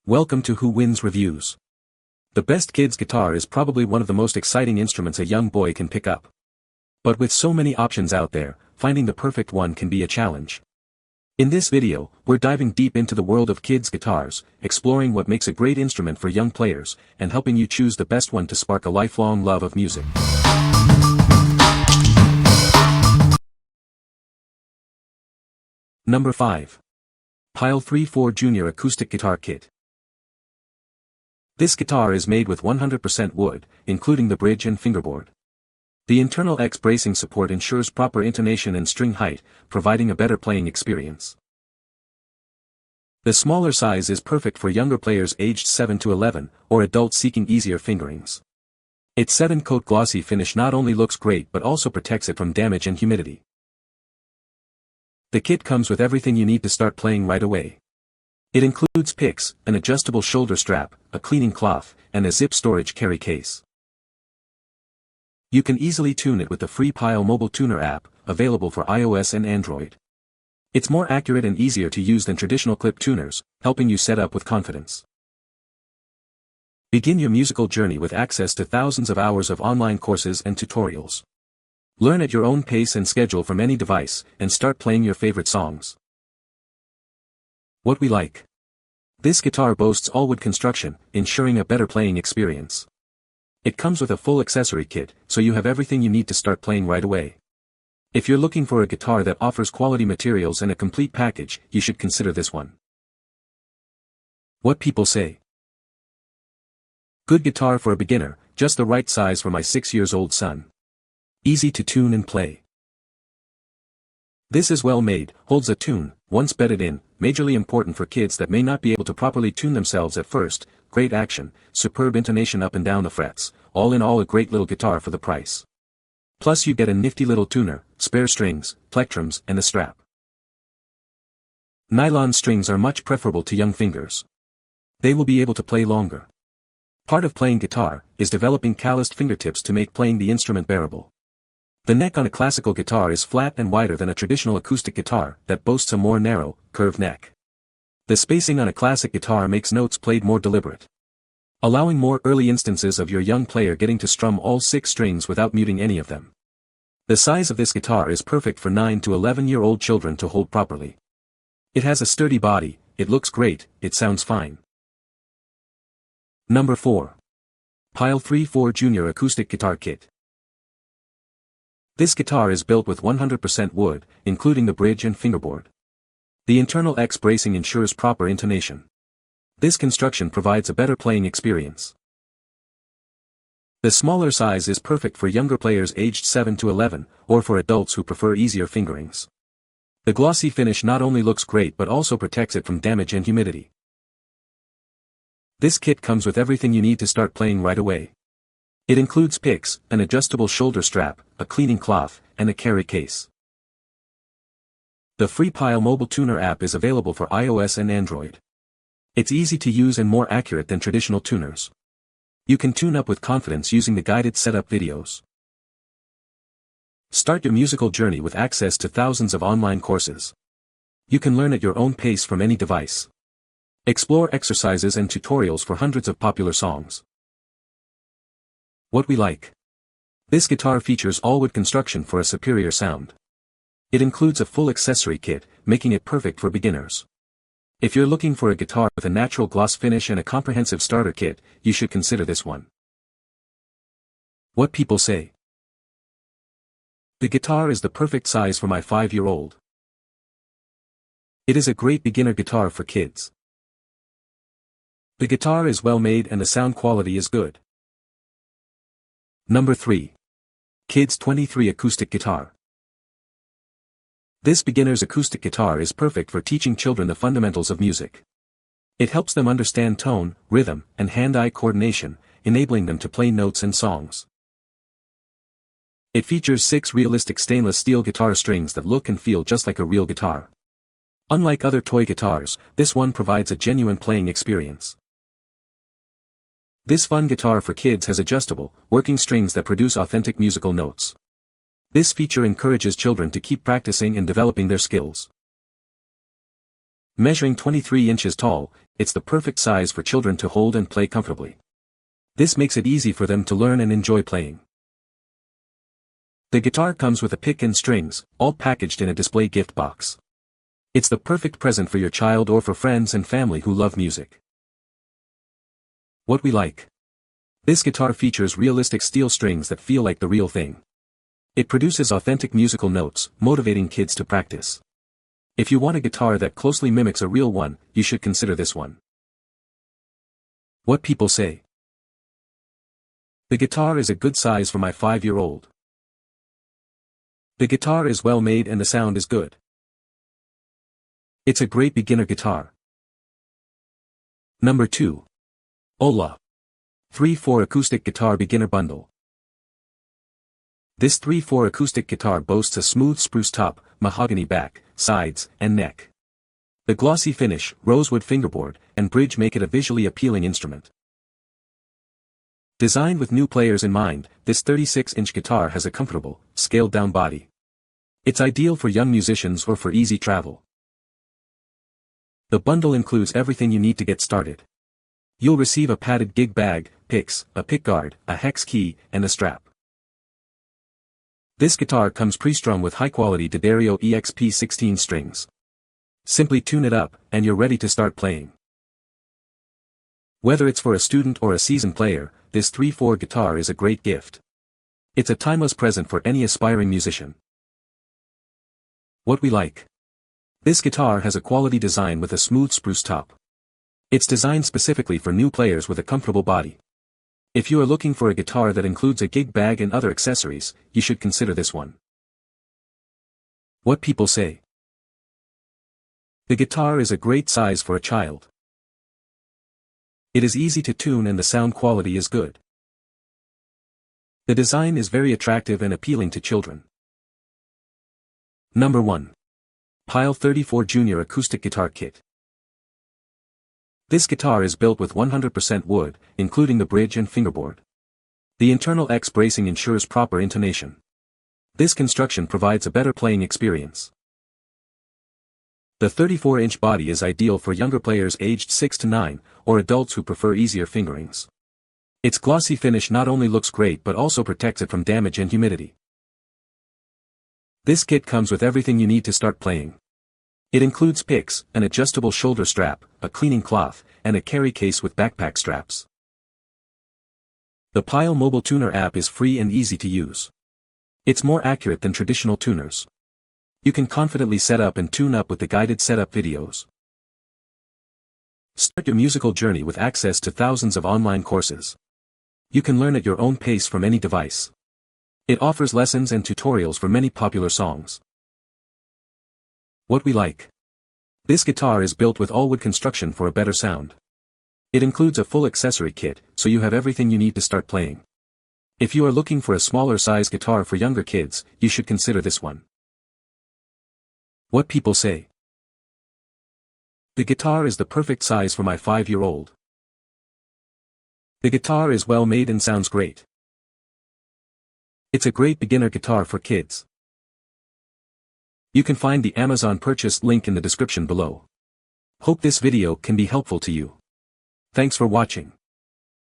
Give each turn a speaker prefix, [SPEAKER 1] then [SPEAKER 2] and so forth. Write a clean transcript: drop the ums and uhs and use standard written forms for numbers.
[SPEAKER 1] Welcome to Who Wins Reviews. The best kid's guitar is probably one of the most exciting instruments a young boy can pick up. But with so many options out there, finding the perfect one can be a challenge. In this video, we're diving deep into the world of kids' guitars, exploring what makes a great instrument for young players, and helping you choose the best one to spark a lifelong love of music. Number 5. Pyle 3-4 Junior Acoustic Guitar Kit. This guitar is made with 100% wood, including the bridge and fingerboard. The internal X bracing support ensures proper intonation and string height, providing a better playing experience. The smaller size is perfect for younger players aged 7 to 11, or adults seeking easier fingerings. Its 7-coat glossy finish not only looks great but also protects it from damage and humidity. The kit comes with everything you need to start playing right away. It includes picks, an adjustable shoulder strap, a cleaning cloth, and a zip storage carry case. You can easily tune it with the free Pyle mobile tuner app, available for iOS and Android. It's more accurate and easier to use than traditional clip tuners, helping you set up with confidence. Begin your musical journey with access to thousands of hours of online courses and tutorials. Learn at your own pace and schedule from any device, and start playing your favorite songs. What we like. This guitar boasts all wood construction, ensuring a better playing experience. It comes with a full accessory kit, so you have everything you need to start playing right away. If you're looking for a guitar that offers quality materials and a complete package, you should consider this one. What people say. Good guitar for a beginner, just the right size for my 6-year-old son. Easy to tune and play. This is well made, holds a tune, once bedded in, majorly important for kids that may not be able to properly tune themselves at first. Great action, superb intonation up and down the frets, all in all a great little guitar for the price. Plus you get a nifty little tuner, spare strings, plectrums, and a strap. Nylon strings are much preferable to young fingers. They will be able to play longer. Part of playing guitar is developing calloused fingertips to make playing the instrument bearable. The neck on a classical guitar is flat and wider than a traditional acoustic guitar that boasts a more narrow, curved neck. The spacing on a classic guitar makes notes played more deliberate, allowing more early instances of your young player getting to strum all 6 strings without muting any of them. The size of this guitar is perfect for 9 to 11-year-old children to hold properly. It has a sturdy body, it looks great, it sounds fine. Number 4. Pyle 3-4 Junior Acoustic Guitar Kit. This guitar is built with 100% wood, including the bridge and fingerboard. The internal X bracing ensures proper intonation. This construction provides a better playing experience. The smaller size is perfect for younger players aged 7 to 11, or for adults who prefer easier fingerings. The glossy finish not only looks great but also protects it from damage and humidity. This kit comes with everything you need to start playing right away. It includes picks, an adjustable shoulder strap, a cleaning cloth, and a carry case. The free Pyle mobile tuner app is available for iOS and Android. It's easy to use and more accurate than traditional tuners. You can tune up with confidence using the guided setup videos. Start your musical journey with access to thousands of online courses. You can learn at your own pace from any device. Explore exercises and tutorials for hundreds of popular songs. What we like. This guitar features all wood construction for a superior sound. It includes a full accessory kit, making it perfect for beginners. If you're looking for a guitar with a natural gloss finish and a comprehensive starter kit, you should consider this one. What people say. The guitar is the perfect size for my 5-year-old. It is a great beginner guitar for kids. The guitar is well made and the sound quality is good. Number 3. Kids 23 Acoustic Guitar. This beginner's acoustic guitar is perfect for teaching children the fundamentals of music. It helps them understand tone, rhythm, and hand-eye coordination, enabling them to play notes and songs. It features 6 realistic stainless steel guitar strings that look and feel just like a real guitar. Unlike other toy guitars, this one provides a genuine playing experience. This fun guitar for kids has adjustable, working strings that produce authentic musical notes. This feature encourages children to keep practicing and developing their skills. Measuring 23 inches tall, it's the perfect size for children to hold and play comfortably. This makes it easy for them to learn and enjoy playing. The guitar comes with a pick and strings, all packaged in a display gift box. It's the perfect present for your child or for friends and family who love music. What we like. This guitar features realistic steel strings that feel like the real thing. It produces authentic musical notes, motivating kids to practice. If you want a guitar that closely mimics a real one, you should consider this one. What people say. The guitar is a good size for my 5-year-old. The guitar is well made and the sound is good. It's a great beginner guitar. Number 2. Hola. 3-4 Acoustic Guitar Beginner Bundle. This 3-4 acoustic guitar boasts a smooth spruce top, mahogany back, sides, and neck. The glossy finish, rosewood fingerboard, and bridge make it a visually appealing instrument. Designed with new players in mind, this 36-inch guitar has a comfortable, scaled-down body. It's ideal for young musicians or for easy travel. The bundle includes everything you need to get started. You'll receive a padded gig bag, picks, a pickguard, a hex key, and a strap. This guitar comes pre-strung with high-quality D'Addario EXP16 strings. Simply tune it up, and you're ready to start playing. Whether it's for a student or a seasoned player, this 3-4 guitar is a great gift. It's a timeless present for any aspiring musician. What we like. This guitar has a quality design with a smooth spruce top. It's designed specifically for new players with a comfortable body. If you are looking for a guitar that includes a gig bag and other accessories, you should consider this one. What people say. The guitar is a great size for a child. It is easy to tune and the sound quality is good. The design is very attractive and appealing to children. Number 1. Pyle 34 Junior Acoustic Guitar Kit. This guitar is built with 100% wood, including the bridge and fingerboard. The internal X bracing ensures proper intonation. This construction provides a better playing experience. The 34-inch body is ideal for younger players aged 6 to 9, or adults who prefer easier fingerings. Its glossy finish not only looks great but also protects it from damage and humidity. This kit comes with everything you need to start playing. It includes picks, an adjustable shoulder strap, a cleaning cloth, and a carry case with backpack straps. The Pyle mobile tuner app is free and easy to use. It's more accurate than traditional tuners. You can confidently set up and tune up with the guided setup videos. Start your musical journey with access to thousands of online courses. You can learn at your own pace from any device. It offers lessons and tutorials for many popular songs. What we like. This guitar is built with all-wood construction for a better sound. It includes a full accessory kit, so you have everything you need to start playing. If you are looking for a smaller size guitar for younger kids, you should consider this one. What people say. The guitar is the perfect size for my 5-year-old. The guitar is well made and sounds great. It's a great beginner guitar for kids. You can find the Amazon purchase link in the description below. Hope this video can be helpful to you. Thanks for watching.